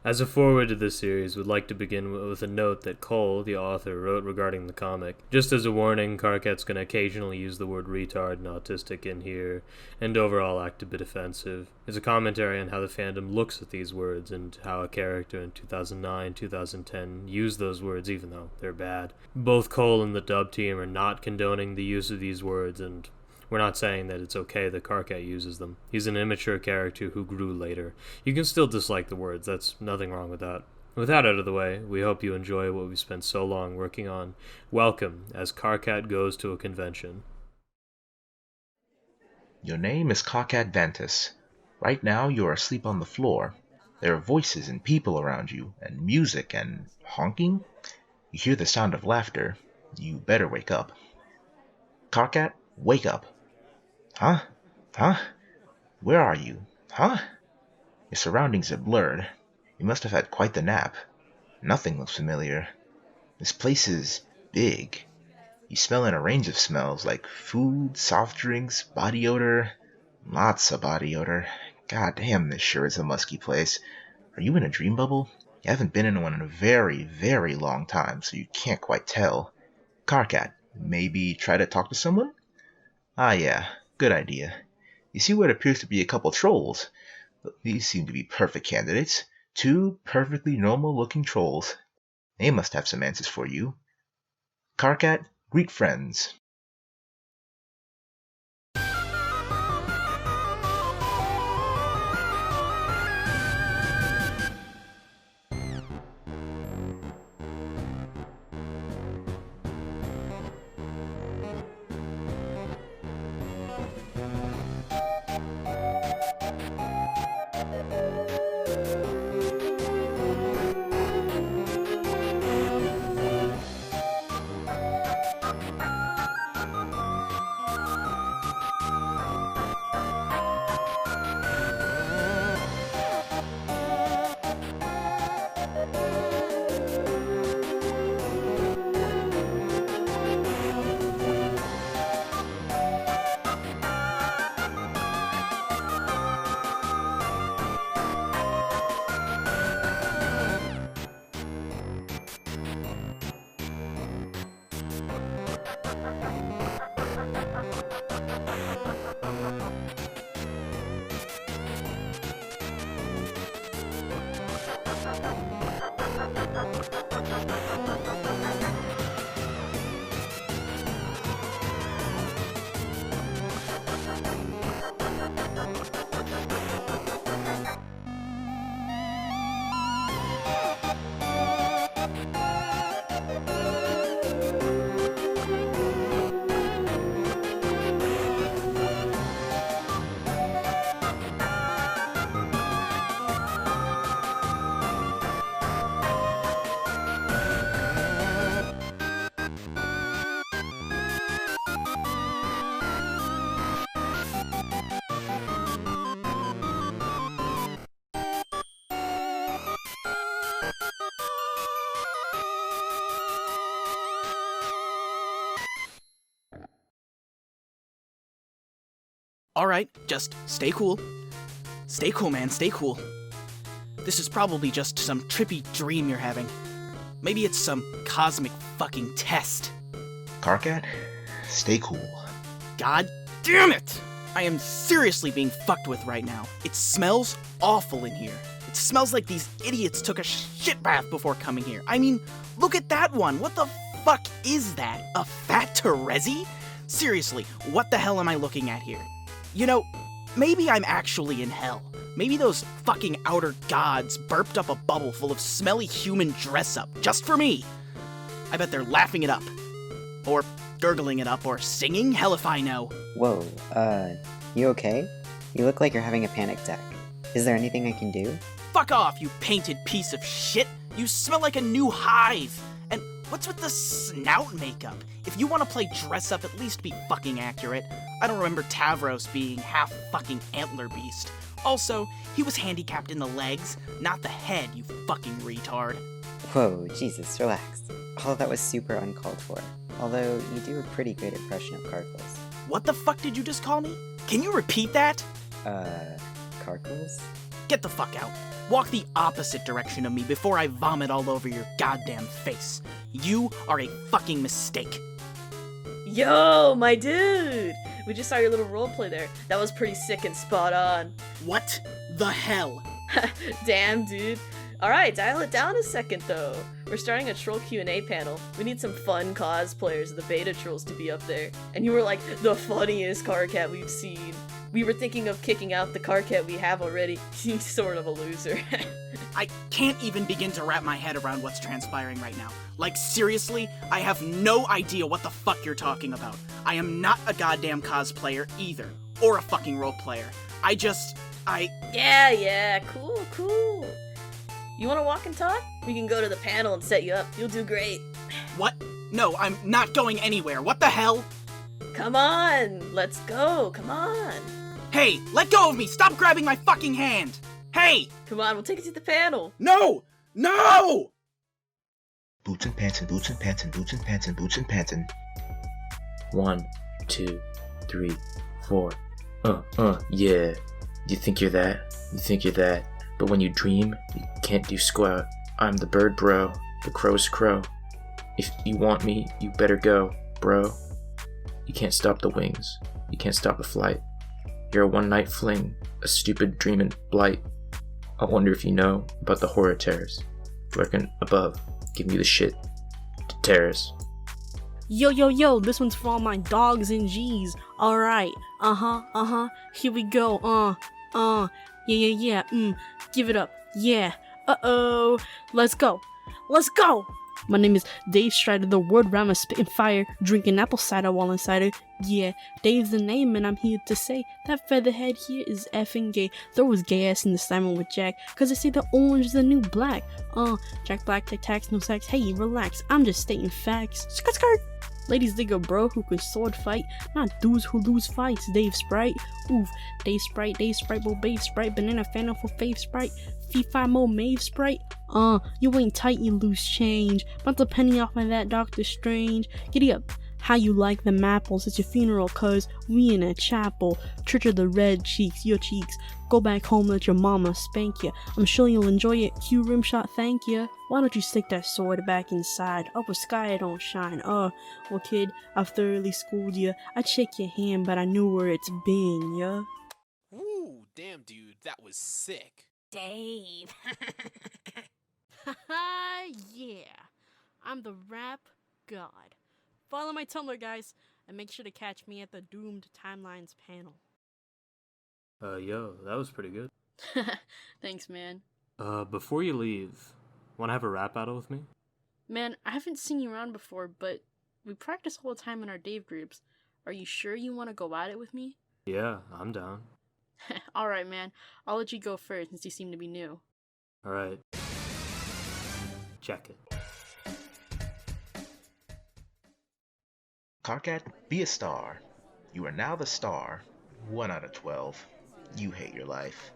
As a foreword to this series, we'd like to begin with a note that Cole, the author, wrote regarding the comic. Just as a warning, Karkat's going to occasionally use the word retard and autistic in here, and overall act a bit offensive. It's a commentary on how the fandom looks at these words, and how a character in 2009, 2010 used those words even though they're bad. Both Cole and the dub team are not condoning the use of these words, and we're not saying that it's okay that Karkat uses them. He's an immature character who grew later. You can still dislike the words, that's nothing wrong with that. With that out of the way, we hope you enjoy what we've spent so long working on. Welcome, as Karkat goes to a convention. Your name is Karkat Ventus. Right now you are asleep on the floor. There are voices and people around you, and music and honking. You hear the sound of laughter. You better wake up. Karkat, wake up. Huh? Huh? Where are you? Huh? Your surroundings are blurred. You must have had quite the nap. Nothing looks familiar. This place is big. You smell in a range of smells like food, soft drinks, body odor. Lots of body odor. God damn, this sure is a musky place. Are you in a dream bubble? You haven't been in one in a very, very long time, so you can't quite tell. Karkat, maybe try to talk to someone? Ah yeah, good idea. You see what appears to be a couple trolls. These seem to be perfect candidates. Two perfectly normal-looking trolls. They must have some answers for you. Karkat, greet friends. Alright, just stay cool. Stay cool, man, stay cool. This is probably just some trippy dream you're having. Maybe it's some cosmic fucking test. Karkat, stay cool. God damn it! I am seriously being fucked with right now. It smells awful in here. It smells like these idiots took a shit bath before coming here. I mean, look at that one. What the fuck is that? A fat Terezi? Seriously, what the hell am I looking at here? You know, maybe I'm actually in hell. Maybe those fucking outer gods burped up a bubble full of smelly human dress-up just for me. I bet they're laughing it up. Or gurgling it up, or singing, hell if I know. Whoa, you okay? You look like you're having a panic attack. Is there anything I can do? Fuck off, you painted piece of shit! You smell like a new hive! And what's with the snout makeup? If you want to play dress up, at least be fucking accurate. I don't remember Tavros being half fucking antler beast. Also, he was handicapped in the legs, not the head, you fucking retard. Whoa, Jesus, relax. All of that was super uncalled for. Although, you do a pretty good impression of Karkles. What the fuck did you just call me? Can you repeat that? Karkles? Get the fuck out. Walk the opposite direction of me before I vomit all over your goddamn face. You are a fucking mistake. Yo, my dude! We just saw your little roleplay there. That was pretty sick and spot on. What the hell? Damn, dude. Alright, dial it down a second though. We're starting a troll Q&A panel. We need some fun cosplayers of the beta trolls to be up there. And you were like the funniest Karkat we've seen. We were thinking of kicking out the Karkat we have already. He's sort of a loser. I can't even begin to wrap my head around what's transpiring right now. Like, seriously, I have no idea what the fuck you're talking about. I am not a goddamn cosplayer either. Or a fucking role player. Yeah, cool. You wanna walk and talk? We can go to the panel and set you up. You'll do great. What? No, I'm not going anywhere. What the hell? Come on, let's go, come on. Hey, let go of me! Stop grabbing my fucking hand! Hey! Come on, we'll take you to the panel. No! No! Boots and pants and boots and pants and boots and pants and boots and pants and... 1, 2, 3, 4. Yeah. You think you're that? You think you're that? But when you dream, you can't do squat. I'm the bird bro, the crow's crow. If you want me, you better go, bro. You can't stop the wings. You can't stop the flight. You're a one-night fling, a stupid dream and blight. I wonder if you know about the horror terrors lurking above, giving you the shit to terrors. Yo, this one's for all my dogs and G's. Alright, here we go, yeah, give it up, yeah, let's go. My name is Dave Strider, the word rhymer spitting fire, drinking apple cider while inside it. Yeah, Dave's the name, and I'm here to say that Featherhead here is effing gay. Throw his gay ass in the Simon with Jack, cause they say the orange is the new black. Jack Black, take tax, no sex. Hey, relax, I'm just stating facts. Skirt. Ladies dig a bro who can sword fight, not dudes who lose fights. Dave Sprite, oof. Dave Sprite, Bo Babe Sprite, Banana Phantom for Fave Sprite, Fee-Fi Mo Mave Sprite. You ain't tight, you lose change. Bounce a penny off of that Doctor Strange. Giddy up. How you like them apples? It's your funeral, cuz we in a chapel. Church of the red cheeks, your cheeks. Go back home, let your mama spank ya. I'm sure you'll enjoy it. Cue rim shot, thank ya. Why don't you stick that sword back inside? Upper sky, it don't shine. Well, kid, I've thoroughly schooled ya. I check your hand, but I knew where it's been, yeah. Ooh, damn, dude, that was sick. Dave. Yeah. I'm the rap god. Follow my Tumblr, guys, and make sure to catch me at the Doomed Timelines panel. Yo, that was pretty good. Thanks, man. Before you leave, wanna have a rap battle with me? Man, I haven't seen you around before, but we practice all the time in our Dave groups. Are you sure you want to go at it with me? Yeah, I'm down. Alright, man. I'll let you go first since you seem to be new. Alright. Check it. Karkat, be a star. You are now the star. 1 out of 12. You hate your life.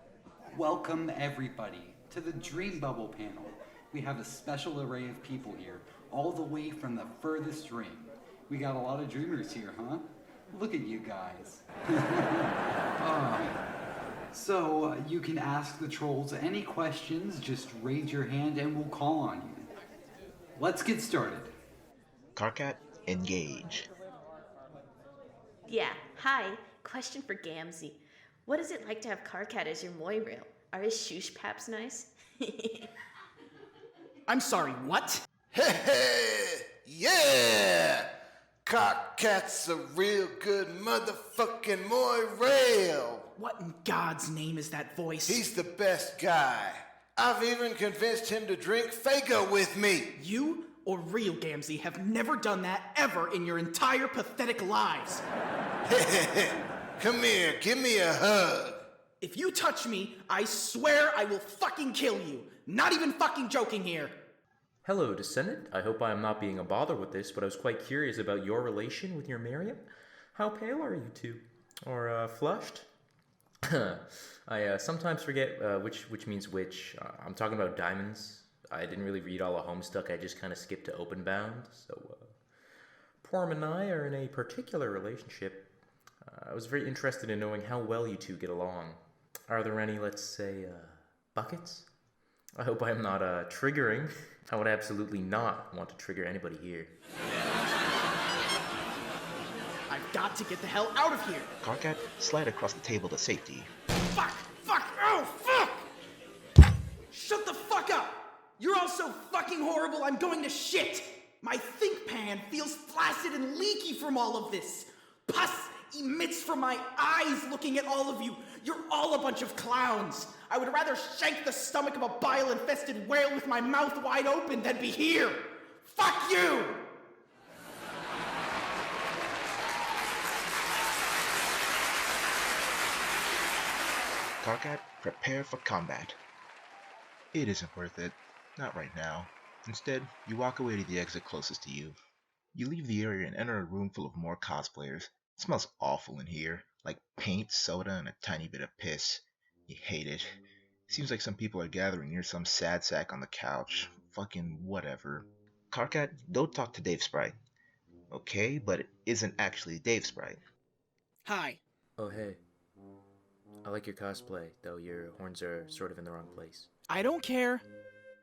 Welcome, everybody, to the Dream Bubble panel. We have a special array of people here, all the way from the furthest ring. We got a lot of dreamers here, huh? Look at you guys. So, you can ask the trolls any questions, just raise your hand and we'll call on you. Let's get started. Karkat, engage. Yeah, hi. Question for Gamzee. What is it like to have Karkat as your Moirail? Are his shoosh paps nice? I'm sorry, what? Yeah! Karkat's a real good motherfucking Moirail. What in God's name is that voice? He's the best guy. I've even convinced him to drink Fago with me. You or real Gamzee have never done that ever in your entire pathetic lives. Come here, give me a hug. If you touch me, I swear I will fucking kill you. Not even fucking joking here. Hello, Descendant. I hope I am not being a bother with this, but I was quite curious about your relation with your Miriam. How pale are you two? Or, flushed? I sometimes forget which means which. I'm talking about diamonds. I didn't really read all of Homestuck. I just kind of skipped to Openbound. So, Porm and I are in a particular relationship. I was very interested in knowing how well you two get along. Are there any, let's say, buckets? I hope I am not triggering. I would absolutely not want to trigger anybody here. I've got to get the hell out of here! Karkat, slide across the table to safety. Fuck! Fuck! Oh, fuck! Shut the fuck up! You're all so fucking horrible, I'm going to shit! My think pan feels flaccid and leaky from all of this. Pus emits from my eyes looking at all of you. You're all a bunch of clowns. I would rather shank the stomach of a bile-infested whale with my mouth wide open than be here. Fuck you! Karkat, prepare for combat. It isn't worth it. Not right now. Instead, you walk away to the exit closest to you. You leave the area and enter a room full of more cosplayers. It smells awful in here, like paint, soda, and a tiny bit of piss. You hate it. Seems like some people are gathering near some sad sack on the couch. Fucking whatever. Karkat, go talk to Dave Sprite. Okay, but it isn't actually Dave Sprite. Hi. Oh, hey. I like your cosplay, though your horns are sort of in the wrong place. I don't care.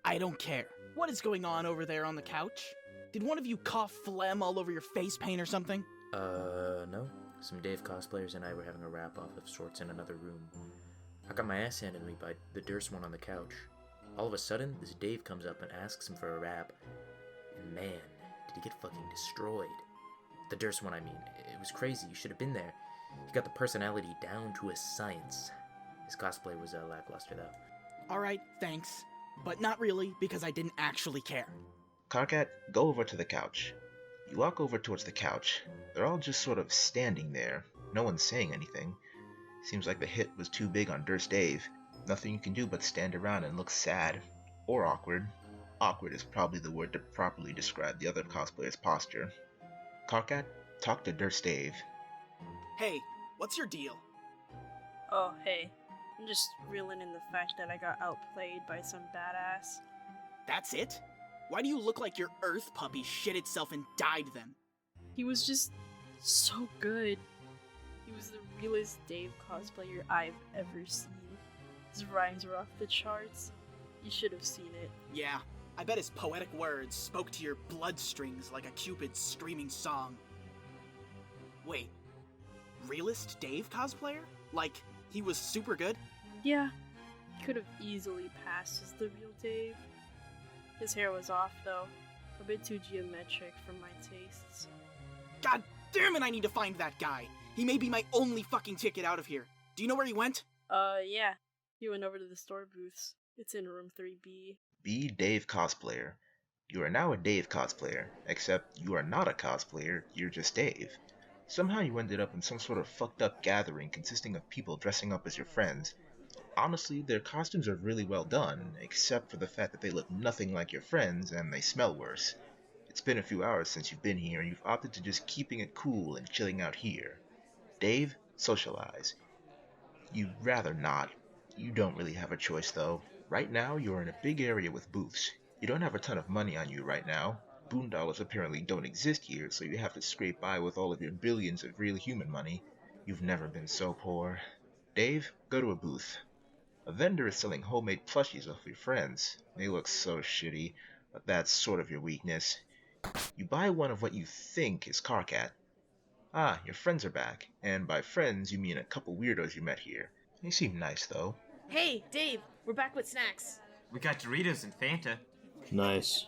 I don't care. What is going on over there on the couch? Did one of you cough phlegm all over your face paint or something? No. Some Dave cosplayers and I were having a wrap-off of sorts in another room. I got my ass handed to me by the Durst one on the couch. All of a sudden, this Dave comes up and asks him for a rap. And man, did he get fucking destroyed. The Durst one, I mean. It was crazy. You should have been there. He got the personality down to a science. His cosplay was lackluster, though. Alright, thanks. But not really, because I didn't actually care. Karkat, go over to the couch. You walk over towards the couch. They're all just sort of standing there. No one's saying anything. Seems like the hit was too big on Durst Dave. Nothing you can do but stand around and look sad. Or awkward. Awkward is probably the word to properly describe the other cosplayer's posture. Karkat, talk to Durst Dave. Hey, what's your deal? Oh, hey. I'm just reeling in the fact that I got outplayed by some badass. That's it? Why do you look like your Earth puppy shit itself and died then? He was just so good. He was the realest Dave cosplayer I've ever seen. His rhymes were off the charts. You should have seen it. Yeah, I bet his poetic words spoke to your bloodstrings like a Cupid's screaming song. Wait, realist Dave cosplayer? Like, he was super good? Yeah, he could have easily passed as the real Dave. His hair was off, though. A bit too geometric for my tastes. God damn it, I need to find that guy! He may be my only fucking ticket out of here. Do you know where he went? Yeah. He went over to the store booths. It's in room 3B. Be Dave cosplayer. You are now a Dave cosplayer, except you are not a cosplayer, you're just Dave. Somehow you ended up in some sort of fucked up gathering consisting of people dressing up as your friends. Honestly, their costumes are really well done, except for the fact that they look nothing like your friends and they smell worse. It's been a few hours since you've been here and you've opted to just keeping it cool and chilling out here. Dave, socialize. You'd rather not. You don't really have a choice though. Right now, you're in a big area with booths. You don't have a ton of money on you right now. Boondollars apparently don't exist here, so you have to scrape by with all of your billions of real human money. You've never been so poor. Dave, go to a booth. A vendor is selling homemade plushies of your friends. They look so shitty, but that's sort of your weakness. You buy one of what you think is Karkat. Ah, your friends are back, and by friends you mean a couple weirdos you met here. They seem nice though. Hey, Dave, we're back with snacks. We got Doritos and Fanta. Nice.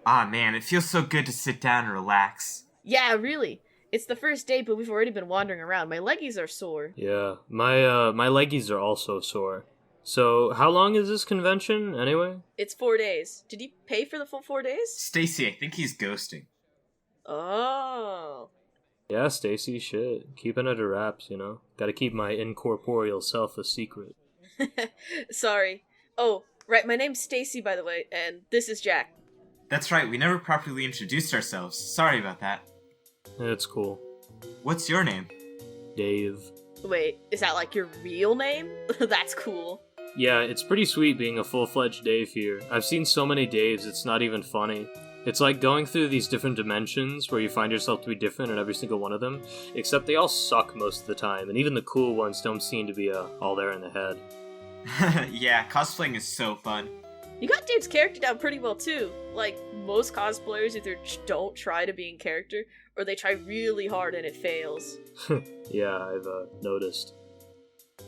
Ah, man, it feels so good to sit down and relax. Yeah, really. It's the first day, but we've already been wandering around. My leggies are sore. Yeah, my leggies are also sore. So, how long is this convention, anyway? It's 4 days. Did you pay for the full 4 days? Stacy, I think he's ghosting. Oh. Yeah, Stacy, shit. Keeping it a wraps, you know? Gotta keep my incorporeal self a secret. Sorry. Oh, right, my name's Stacy, by the way, and this is Jack. That's right, we never properly introduced ourselves. Sorry about that. It's cool. What's your name? Dave. Wait, is that like your real name? That's cool. Yeah, it's pretty sweet being a full-fledged Dave here. I've seen so many Daves, it's not even funny. It's like going through these different dimensions where you find yourself to be different in every single one of them, except they all suck most of the time, and even the cool ones don't seem to be all there in the head. Yeah, cosplaying is so fun. You got Dave's character down pretty well too. Like, most cosplayers either don't try to be in character, or they try really hard and it fails. Yeah, I've noticed.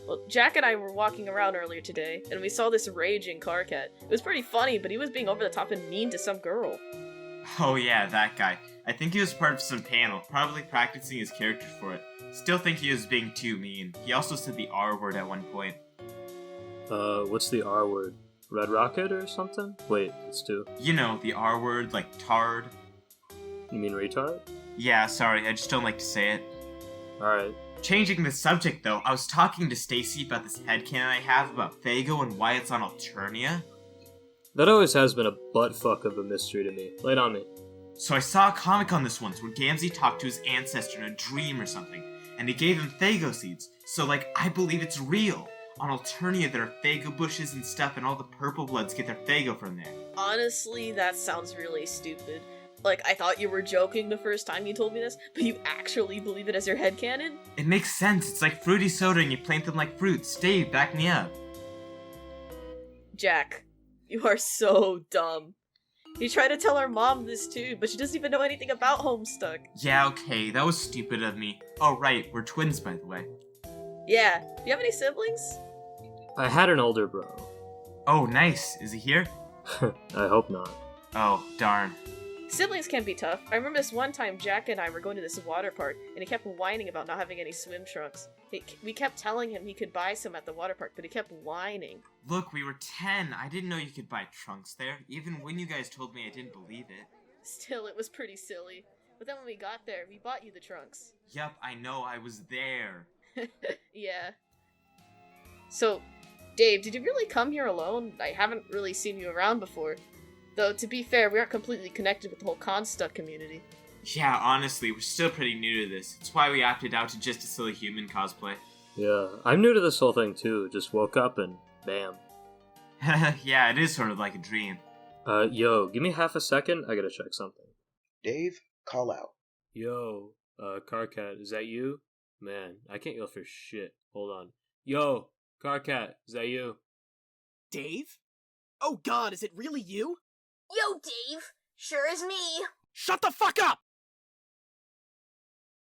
Well, Jack and I were walking around earlier today, and we saw this raging Karkat. It was pretty funny, but he was being over the top and mean to some girl. Oh yeah, that guy. I think he was part of some panel, probably practicing his character for it. Still think he was being too mean. He also said the R word at one point. What's the R word? Red Rocket or something? Wait, it's two. You know, the R word, like tard. You mean retard? Yeah, sorry, I just don't like to say it. Alright. Changing the subject though, I was talking to Stacy about this headcanon I have about Fago and why it's on Alternia. That always has been a buttfuck of a mystery to me. Lay it on me. So I saw a comic on this once where Gamzee talked to his ancestor in a dream or something, and he gave him Fago seeds. So like, I believe it's real. On Alternia there are Fago bushes and stuff, and all the purple bloods get their Fago from there. Honestly, that sounds really stupid. Like, I thought you were joking the first time you told me this, but you actually believe it as your headcanon? It makes sense, it's like fruity soda and you plant them like fruits. Dave, back me up. Jack, you are so dumb. You tried to tell our mom this too, but she doesn't even know anything about Homestuck. Yeah, okay, that was stupid of me. Oh right, we're twins by the way. Yeah, do you have any siblings? I had an older bro. Oh, nice. Is he here? I hope not. Oh, darn. Siblings can be tough. I remember this one time Jack and I were going to this water park, and he kept whining about not having any swim trunks. We kept telling him he could buy some at the water park, but he kept whining. Look, we were 10. I didn't know you could buy trunks there. Even when you guys told me, I didn't believe it. Still, it was pretty silly. But then when we got there, we bought you the trunks. Yup, I know, I was there. Yeah. So, Dave, did you really come here alone? I haven't really seen you around before. Though, to be fair, we aren't completely connected with the whole Constuck community. Yeah, honestly, we're still pretty new to this. It's why we opted out to just a silly human cosplay. Yeah, I'm new to this whole thing too. Just woke up and bam. Yeah, it is sort of like a dream. Yo, give me half a second. I gotta check something. Dave, call out. Yo, Karkat, is that you? Man, I can't yell for shit. Hold on. Yo, Karkat, is that you? Dave? Oh god, is it really you? Yo, Dave. Sure is me. Shut the fuck up!